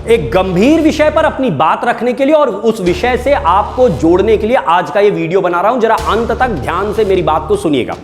एक गंभीर विषय पर अपनी बात रखने के लिए और उस विषय से आपको जोड़ने के लिए आज का ये वीडियो बना रहा हूं। जरा अंत तक ध्यान से मेरी बात को सुनिएगा।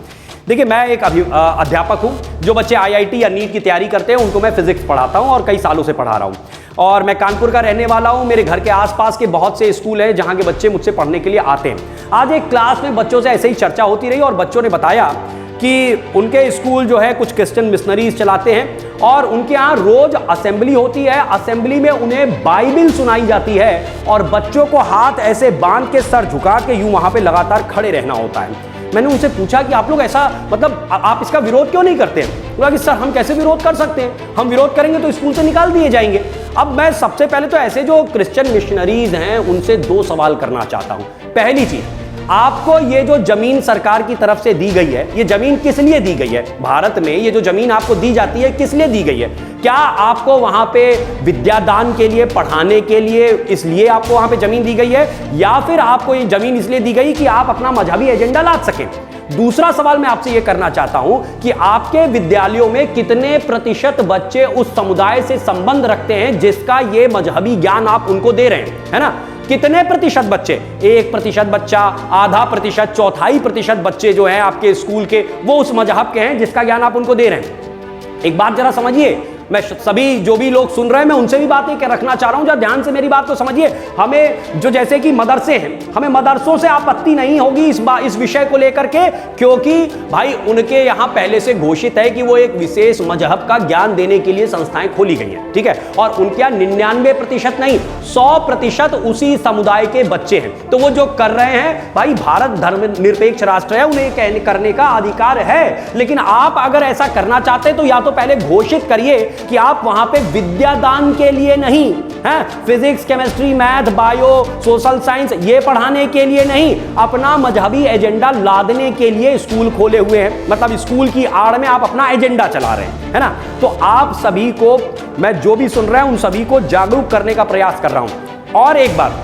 देखिए, मैं एक अध्यापक हूं। जो बच्चे IIT या नीट की तैयारी करते हैं उनको मैं फिजिक्स पढ़ाता हूं और कई सालों से पढ़ा रहा हूं। और मैं कानपुर का रहने वाला हूं। मेरे घर के आसपास के बहुत से स्कूल हैं जहां के बच्चे मुझसे पढ़ने के लिए आते हैं। आज एक क्लास में बच्चों से ऐसे ही चर्चा होती रही और बच्चों ने बताया कि उनके स्कूल जो है कुछ क्रिश्चियन मिशनरीज चलाते हैं और उनके यहाँ रोज असेंबली होती है। असेंबली में उन्हें बाइबिल सुनाई जाती है और बच्चों को हाथ ऐसे बांध के सर झुका के यूं वहां पे लगातार खड़े रहना होता है। मैंने उनसे पूछा कि आप लोग ऐसा मतलब आप इसका विरोध क्यों नहीं करते? बोला कि सर हम कैसे विरोध कर सकते हैं, हम विरोध करेंगे तो स्कूल से निकाल दिए जाएंगे। अब मैं सबसे पहले तो ऐसे जो क्रिश्चियन मिशनरीज हैं उनसे 2 सवाल करना चाहता हूं। पहली चीज, आपको ये जो जमीन सरकार की तरफ से दी गई है, ये जमीन किस लिए दी गई है? भारत में ये जो जमीन आपको दी जाती है किस लिए दी गई है? क्या आपको वहां पे विद्यादान के लिए, पढ़ाने के लिए, इसलिए आपको वहां पे जमीन दी गई है, या फिर आपको ये जमीन इसलिए दी गई कि आप अपना मजहबी एजेंडा ला सकें? दूसरा सवाल मैं आपसे ये करना चाहता हूं कि आपके विद्यालयों में कितने प्रतिशत बच्चे उस समुदाय से संबंध रखते हैं जिसका ये मजहबी ज्ञान आप उनको दे रहे हैं, है ना? कितने प्रतिशत बच्चे? 1% बच्चा, आधा प्रतिशत, 1/4% बच्चे जो हैं आपके स्कूल के वो उस मजहब के हैं जिसका ज्ञान आप उनको दे रहे हैं। एक बात जरा समझिए, मैं सभी जो भी लोग सुन रहे हैं मैं उनसे भी बातें रखना चाह रहा हूं। जरा ध्यान से मेरी बात को समझिए। हमें जो जैसे कि मदरसे हैं, हमें मदरसों से आपत्ति नहीं होगी इस विषय को लेकर के, क्योंकि भाई उनके यहां पहले से घोषित है कि वो एक विशेष मजहब का ज्ञान देने के लिए संस्थाएं खोली गई हैं, ठीक है? और उनके यहां 99% नहीं 100% उसी समुदाय के बच्चे हैं। तो वो जो कर रहे हैं, भाई भारत धर्मनिरपेक्ष राष्ट्र है, उन्हें करने का अधिकार है। लेकिन आप अगर ऐसा करना चाहते हैं तो या तो पहले घोषित करिए कि आप वहां पे विद्यादान के लिए नहीं है, physics, chemistry, math, bio, social science ये पढ़ाने के लिए नहीं, अपना मजहबी एजेंडा लादने के लिए स्कूल खोले हुए हैं। मतलब स्कूल की आड़ में आप अपना एजेंडा चला रहे हैं, है ना? तो आप सभी को, मैं जो भी सुन रहे हैं उन सभी को जागरूक करने का प्रयास कर रहा हूं। और एक बात,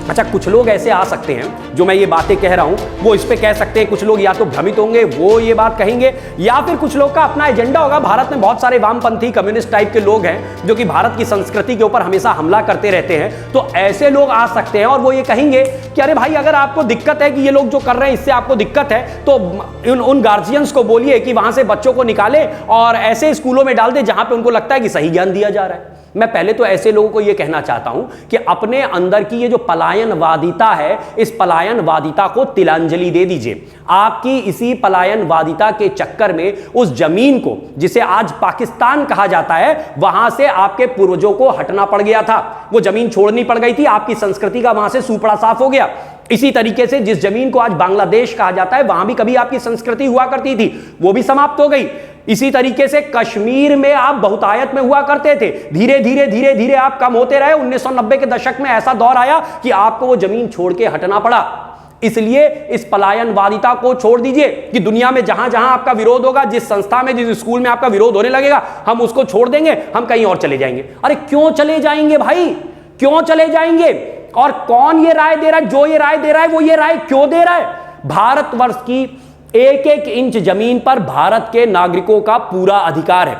अच्छा, कुछ लोग ऐसे आ सकते हैं जो मैं ये बातें कह रहा हूं वो इस पे कह सकते हैं, कुछ लोग या तो भ्रमित होंगे वो ये बात कहेंगे, या फिर कुछ लोग का अपना एजेंडा होगा। भारत में बहुत सारे वामपंथी कम्युनिस्ट टाइप के लोग हैं जो कि भारत की संस्कृति के ऊपर हमेशा हमला करते रहते हैं। तो ऐसे लोग आ सकते हैं और वो ये कहेंगे कि अरे भाई, अगर आपको दिक्कत है कि ये लोग जो कर रहे हैं इससे आपको दिक्कत है तो उन गार्जियंस को बोलिए कि वहां से बच्चों को निकाले और ऐसे स्कूलों में डाल दे जहां पर उनको लगता है कि सही ज्ञान दिया जा रहा है। मैं पहले तो ऐसे लोगों को यह कहना चाहता हूं कि अपने अंदर की ये जो पलायनवादिता है, इस पलायनवादिता को तिलांजलि दे दीजिए। आपकी इसी पलायनवादिता के चक्कर में उस जमीन को, जिसे आज पाकिस्तान कहा जाता है, वहां से आपके पूर्वजों को हटना पड़ गया था। वो जमीन छोड़नी पड़ गई थी, आपकी संस्कृति का वहां से सूपड़ा साफ हो गया। इसी तरीके से जिस जमीन को आज बांग्लादेश कहा जाता है, वहां भी कभी आपकी संस्कृति हुआ करती थी, वो भी समाप्त हो गई। इसी तरीके से कश्मीर में आप बहुतायत में हुआ करते थे, धीरे धीरे धीरे धीरे आप कम होते रहे। 1990 के दशक में ऐसा दौर आया कि आपको वो जमीन छोड़ के हटना पड़ा। इसलिए इस पलायनवादिता को छोड़ दीजिए कि दुनिया में जहां जहां आपका विरोध होगा, जिस संस्था में, जिस स्कूल में आपका विरोध होने लगेगा, हम उसको छोड़ देंगे, हम कहीं और चले जाएंगे। अरे क्यों चले जाएंगे भाई, क्यों चले जाएंगे? और कौन ये राय दे रहा है? जो ये राय दे रहा है वो ये राय क्यों दे रहा है? भारतवर्ष की 1-1 इंच जमीन पर भारत के नागरिकों का पूरा अधिकार है।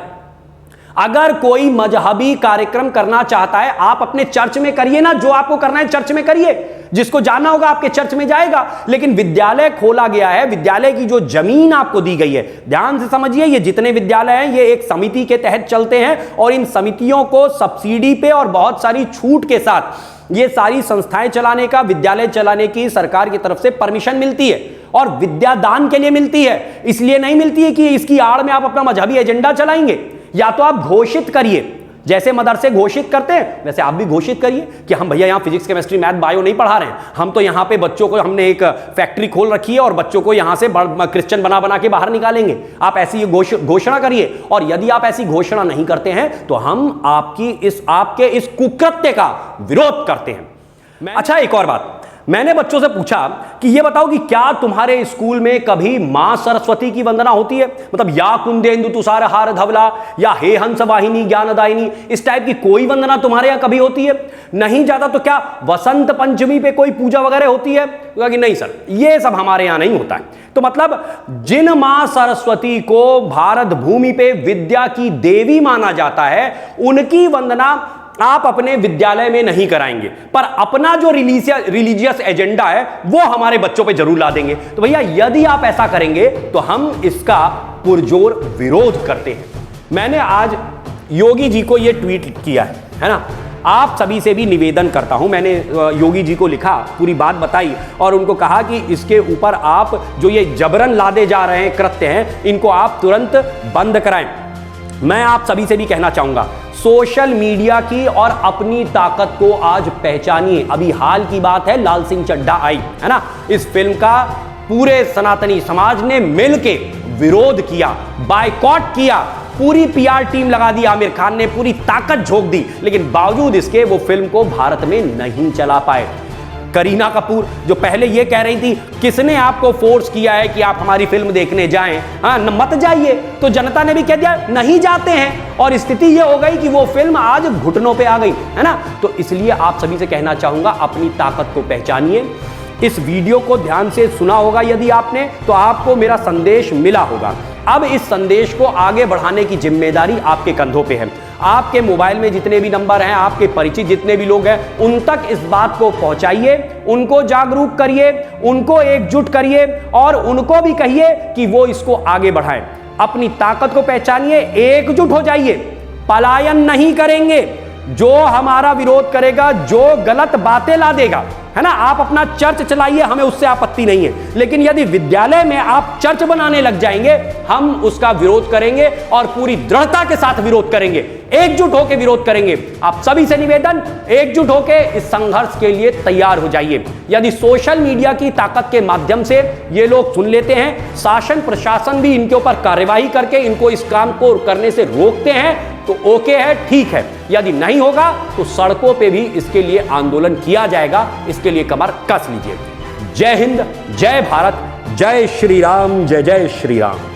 अगर कोई मजहबी कार्यक्रम करना चाहता है, आप अपने चर्च में करिए ना, जो आपको करना है चर्च में करिए, जिसको जाना होगा आपके चर्च में जाएगा। लेकिन विद्यालय खोला गया है, विद्यालय की जो जमीन आपको दी गई है, ध्यान से समझिए, ये जितने विद्यालय हैं ये एक समिति के तहत चलते हैं और इन समितियों को सब्सिडी पे और बहुत सारी छूट के साथ ये सारी संस्थाएं चलाने का, विद्यालय चलाने की सरकार की तरफ से परमिशन मिलती है और विद्यादान के लिए मिलती है। इसलिए नहीं मिलती है कि इसकी आड़ में आप अपना मजहबी एजेंडा चलाएंगे। या तो आप घोषित करिए, जैसे मदरसे घोषित करते हैं वैसे आप भी घोषित करिए कि हम भैया यहाँ फिजिक्स, केमिस्ट्री, मैथ, बायो नहीं पढ़ा रहे हैं, हम तो यहाँ पे बच्चों को, हमने एक फैक्ट्री खोल रखी है और बच्चों को यहाँ से क्रिश्चियन बना बना के बाहर निकालेंगे। आप ऐसी घोषणा करिए। और यदि आप ऐसी घोषणा नहीं करते हैं तो हम आपके इस कुकृत्य का विरोध करते हैं। अच्छा, एक और बात, मैंने बच्चों से पूछा कि ये बताओ कि क्या तुम्हारे स्कूल में कभी मां सरस्वती की वंदना होती है? मतलब या कुंदेन्दु तुषार हार धवला या हे हंस वाहिनी ज्ञानदायिनी, इस टाइप की कोई वंदना तुम्हारे यहाँ कभी होती है? नहीं जाता तो क्या वसंत पंचमी पे कोई पूजा वगैरह होती है? कि नहीं सर, ये सब हमारे यहाँ नहीं होता है। तो मतलब जिन मां सरस्वती को भारत भूमि पे विद्या की देवी माना जाता है, उनकी वंदना आप अपने विद्यालय में नहीं कराएंगे, पर अपना जो रिलीजियस एजेंडा है वो हमारे बच्चों पे जरूर ला देंगे। तो भैया यदि आप ऐसा करेंगे तो हम इसका पुरजोर विरोध करते हैं। मैंने आज योगी जी को यह ट्वीट किया है ना। आप सभी से भी निवेदन करता हूं, मैंने योगी जी को लिखा, पूरी बात बताई और उनको कहा कि इसके ऊपर आप जो ये जबरन लादे जा रहे हैं कृत्य हैं, इनको आप तुरंत बंद कराएं। मैं आप सभी से भी कहना चाहूंगा, सोशल मीडिया की और अपनी ताकत को आज पहचानिए। अभी हाल की बात है, लाल सिंह चड्ढा आई है ना, इस फिल्म का पूरे सनातनी समाज ने मिलके विरोध किया, बायकॉट किया, पूरी पीआर टीम लगा दी, आमिर खान ने पूरी ताकत झोंक दी, लेकिन बावजूद इसके वो फिल्म को भारत में नहीं चला पाए। करीना कपूर जो पहले ये कह रही थी, किसने आपको फोर्स किया है कि आप हमारी फिल्म देखने जाएं, हाँ मत जाइए, तो जनता ने भी कह दिया नहीं जाते हैं, और स्थिति ये हो गई कि वो फिल्म आज घुटनों पे आ गई है ना। तो इसलिए आप सभी से कहना चाहूंगा, अपनी ताकत को पहचानिए। इस वीडियो को ध्यान से सुना होगा यदि आपने, तो आपको मेरा संदेश मिला होगा। अब इस संदेश को आगे बढ़ाने की जिम्मेदारी आपके कंधों पे है। आपके मोबाइल में जितने भी नंबर हैं, आपके परिचित जितने भी लोग हैं, उन तक इस बात को पहुंचाइए, उनको जागरूक करिए, उनको एकजुट करिए और उनको भी कहिए कि वो इसको आगे बढ़ाएं। अपनी ताकत को पहचानिए, एकजुट हो जाइए, पलायन नहीं करेंगे। जो हमारा विरोध करेगा, जो गलत बातें ला देगा, है ना, आप अपना चर्च चलाइए, हमें उससे आपत्ति नहीं है, लेकिन यदि विद्यालय में आप चर्च बनाने लग जाएंगे, हम उसका विरोध करेंगे और पूरी दृढ़ता के साथ विरोध करेंगे, एकजुट होकर विरोध करेंगे। आप सभी से निवेदन, एकजुट होकर इस संघर्ष के लिए तैयार हो जाइए। यदि सोशल मीडिया की ताकत के माध्यम से ये लोग सुन लेते हैं, शासन प्रशासन भी इनके ऊपर कार्यवाही करके इनको इस काम को करने से रोकते हैं, तो ओके है, ठीक है। यदि नहीं होगा तो सड़कों पे भी इसके लिए आंदोलन किया जाएगा, इसके लिए कमर कस लीजिए। जय हिंद, जय भारत, जय श्री राम, जय जय श्री राम।